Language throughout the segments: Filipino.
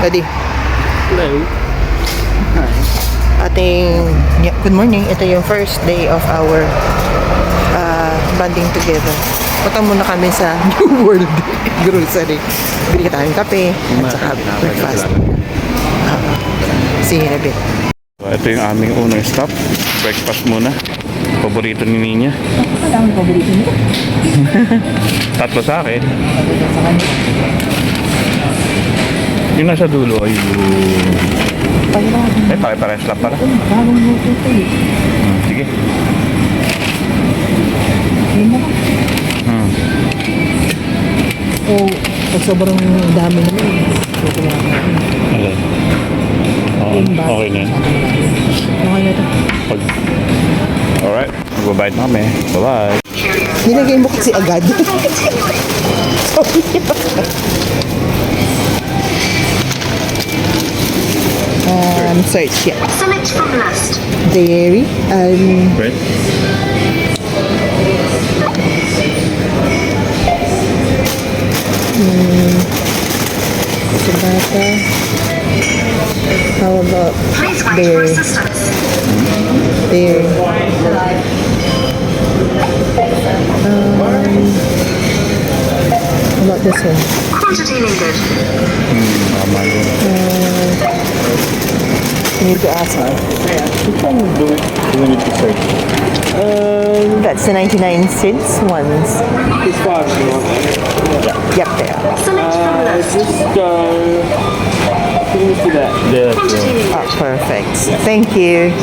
Daddy. Hello. Hi. Good morning. Ito yung first day of our bonding together. Punta muna kami sa New World Grocery. Bili ka tayong kape at saka breakfast. See you in a bit. Ito yung aming owner stop. Breakfast muna. Paborito ni Nina. Ano ang paborito niyo? Tatlo sa akin. Paborito sa kanya. Yung nasa dulo ay yung... Pahirapan. pare-pares lang pala. Bagong luto ito eh. Sige. Ayun na. So, pag sobrang dami naman, luto na ako. Okay. Okay na. Okay na ito. Alright. Magbabait na kami. Bye-bye. Nilagay mo kasi agad. Sorry. Search, yeah. Select from list. Dairy and Bread? ciabatta. How about Please wait for dairy? assistance. Dairy. How about this one? Quantity needed. Tama yun. You need to ask her. You can do it. You need to search. That's the 99 cents ones. It's fast, you want that? Yep, they are. Select from list. Just go... Finish to that. Quantity needed. Oh, perfect. Thank you.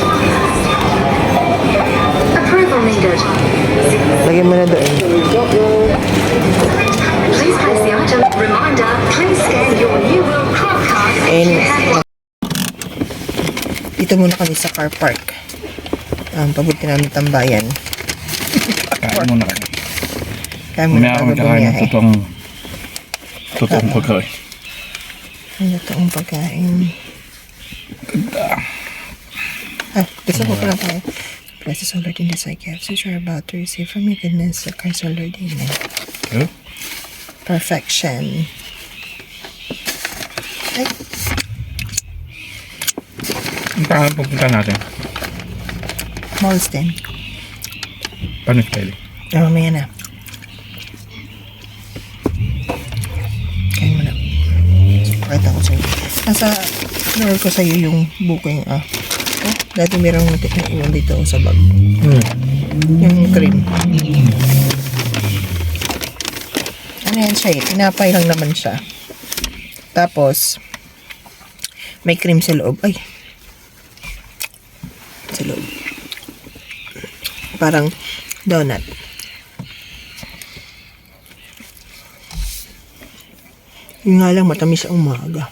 Approval needed. Lagyan mo na doon. Please place the item. Reminder, please scan your New World Club card if you have one. Dito muna kami sa car park. Pabuti namin tambayan. Kain muna kami. Kaya muna Mamaya ako bago magkakain ng bumiyahe. totoong pagkain. Ang totoong pagkain. Gusto ko pala tayo. Bless us, O Lord, in the sight gifts which we are about to receive from your goodness, the Christ our Lord. Amen. Huh? Perfection. Ay, Ang tangan pupunta natin. Molsten. Paano spelling? Mamaya na. Kain mo na. Pakita ko sa'yo. Nasa floor ko sa'yo yung booking. Dati merong natik na iwan dito sa bag. Yung cream. Ano yan siya eh? Tinapay lang naman siya. Tapos, may cream sa loob. Ay. Sa loob. Parang donut. Yung nga lang, matamis ang umaga.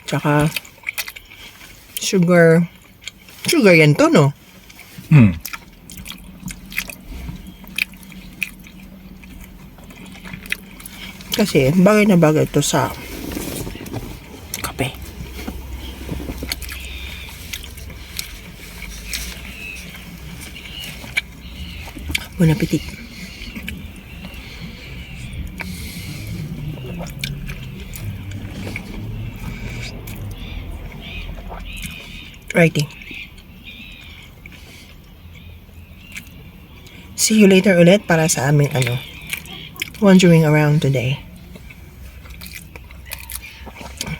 Tsaka, sugar yan to, no? Kasi, bagay na bagay to sa kape. Bon appetit. Writing. See you later ulit para sa aming wandering around today.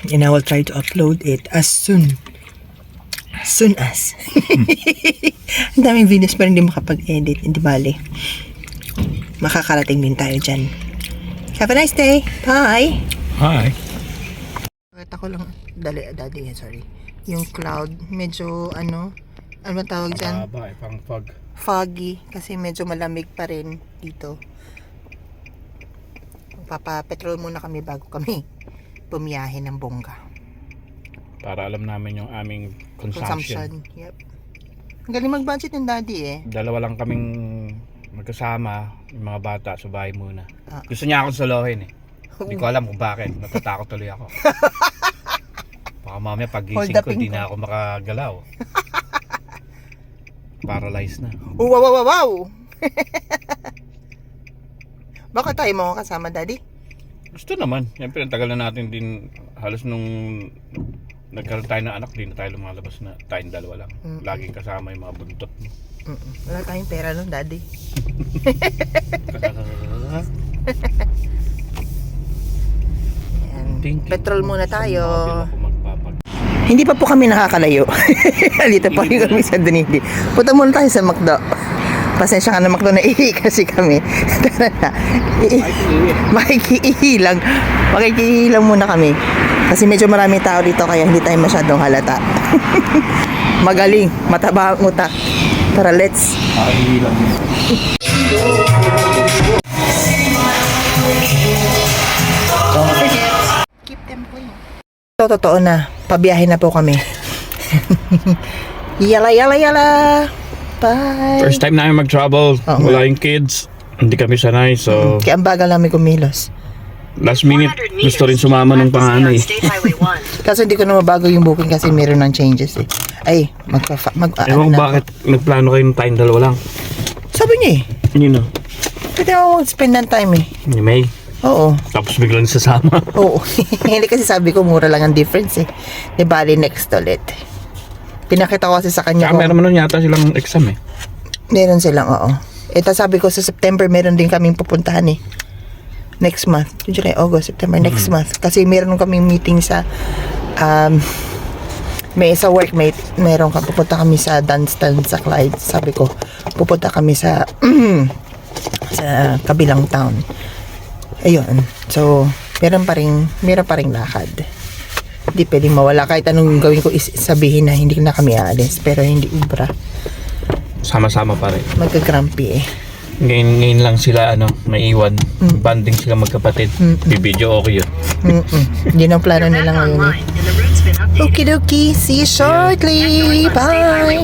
And I will try to upload it as soon as. Ang daming videos pa rin hindi makapag-edit. Hindi bale. Makakarating din tayo dyan. Have a nice day. Bye! Hi. Pakita ko lang. Daddy, sorry. Yung cloud. Medyo ano ba tawag dyan? Pang fog. Foggy. Kasi medyo malamig pa rin dito. Papa-petrol muna kami bago kami bumiyahe ng bongga. Para alam namin yung aming consumption. Yep. Ang galing mag-budget ng daddy eh. Dalawa lang kaming magkasama, yung mga bata sa bahay muna. Gusto niya akong solohin eh. Hindi ko alam kung bakit. Natatakot tuloy ako. Baka mamaya pagising ko, di na ako makagalaw. Paralyzed na. Oh, wow! Baka tayo mga kasama, daddy? Gusto naman. Siyempre, ang tagal na natin din, halos nung nagkaroon tayo ng anak, di na tayo lumalabas na tayong dalawa lang. Laging kasama yung mga buntot mo. Wala tayong pera nun, daddy. Ayan. Petrol muna tayo. Hindi pa po kami nakakalayo. Dito pa rin kami sa Dunidi. Punta muna tayo sa McDo. Pasensya ka na McDo na ihi kasi kami. Tara na. Makikihilang muna kami. Kasi medyo maraming tao dito kaya hindi tayo masyadong halata. Magaling. Mataba ang utak. Tara, let's. Keep them clean. Totoo na. Pabiyahe na po kami. Yala, yala, yala. Bye. First time namin mag-travel, wala yung kids, hindi kami sanay, so Kaya ang bagal namin kumilos. last minute gusto rin sumama ng panganay. Kaso hindi ko na mabago yung booking kasi meron ng changes eh. Ay, Ewan ko bakit nagplano kayo ng tayong dalawa lang. Sabi niya eh. Yun know, Pwede ako spend ng time eh. ni May. Oo. Tapos biglang sasama. Oo. Hindi kasi sabi ko mura lang ang difference eh. Di bali next ulit. Pinakita ko kasi sa kanya Tsaka meron man nun yata silang exam eh. Meron silang, oo. Ito sabi ko sa September meron din kaming pupuntahan eh. Next month. July, August, September, next month. Kasi meron kaming meeting sa may sa workmate, meron ka pupunta kami sa Dunstan sa Clyde. Sabi ko, pupunta kami sa sa kabilang town. Ayun. So, meron pa ring lakad. Hindi pwedeng mawala kahit anong gawin ko sabihin na hindi na kami aalis pero hindi ubra. Sama-sama pa rin. Magka-grumpy eh. Ngayon lang sila maiwan. Banding sila magkapatid. Bibidyo okay yun. Yun ang plano nila ngayon eh. Okidoki, see you shortly. Bye.